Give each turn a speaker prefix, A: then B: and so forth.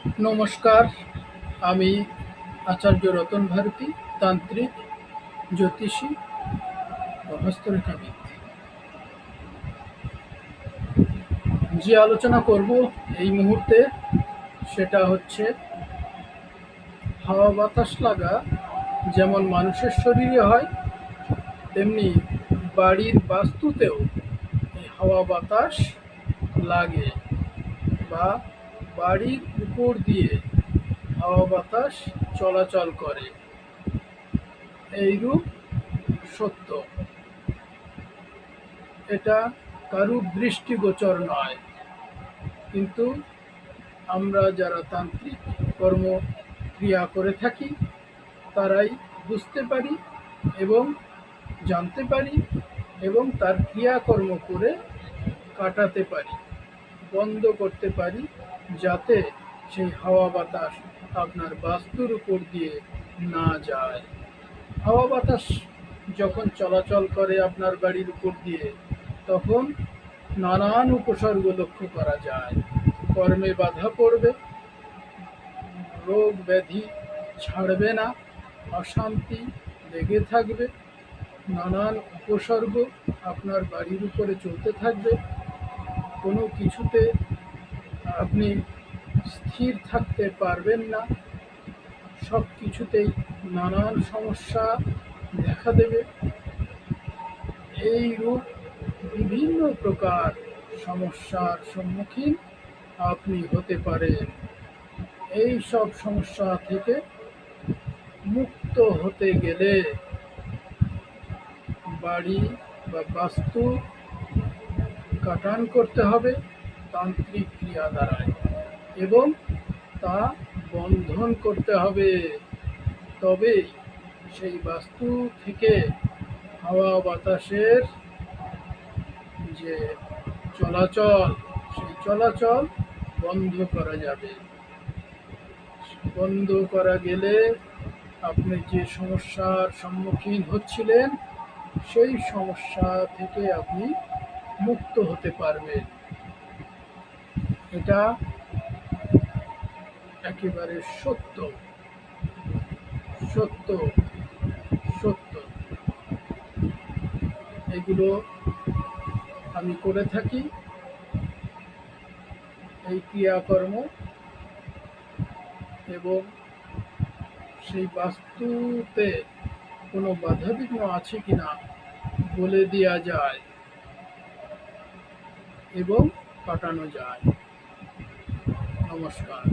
A: নমস্কার, আমি আচার্য রতন ভারতী, তান্ত্রিক, জ্যোতিষী ও হস্তরেখাবিদ। যে আলোচনা করব এই মুহূর্তে সেটা হচ্ছে হাওয়া বাতাস লাগা যেমন মানুষের শরীরে হয়, তেমনি বাড়ির বাস্তুতেও এই হাওয়া বাতাস লাগে বা বাড়ির উপর দিয়ে হাওয়া বাতাস চলাচল করে। এইরূপ সত্য। এটা কারুর দৃষ্টিগোচর নয়, কিন্তু আমরা যারা তান্ত্রিক কর্ম ক্রিয়া করে থাকি তারাই বুঝতে পারি এবং জানতে পারি এবং তার ক্রিয়াকর্ম করে কাটাতে পারি, বন্ধ করতে পারি, যাতে সেই হাওয়া বাতাস আপনার বাস্তুর উপর দিয়ে না যায়। হাওয়া বাতাস যখন চলাচল করে আপনার বাড়ির উপর দিয়ে, তখন নানান উপসর্গ লক্ষ্য করা যায়। কর্মে বাধা পড়বে, রোগ ব্যাধি ছাড়বে না, অশান্তি লেগে থাকবে, নানান উপসর্গ আপনার বাড়ির উপরে চলতে থাকবে। কোনো কিছুতে আপনি স্থির থাকতে পারবেন না, সব কিছুতেই নানান সমস্যা দেখা দেবে। এই রূপ বিভিন্ন প্রকার সমস্যার সম্মুখীন আপনি হতে পারেন। এই সব সমস্যা থেকে মুক্ত হতে গেলে বাড়ি বা বাস্তু কাটান করতে হবে তান্ত্রিক ক্রিয়া দ্বারায়, এবং তা বন্ধন করতে হবে। তবে সেই বাস্তু থেকে হাওয়া বাতাসের যে চলাচল, সেই চলাচল বন্ধ করা যাবে। বন্ধ করা গেলে আপনি যে সমস্যার সম্মুখীন হচ্ছিলেন সেই সমস্যা থেকে আপনি মুক্ত হতে পারবেন। এটা একেবারে সত্য সত্য সত্য। এগুলো আমি করে থাকি, এই ক্রিয়াকর্ম, এবং সেই বাস্তুতে কোনো বাধাবিঘ্ন আছে কিনা বলে দেওয়া যায় এবং কাটানো যায়। নমস্কার।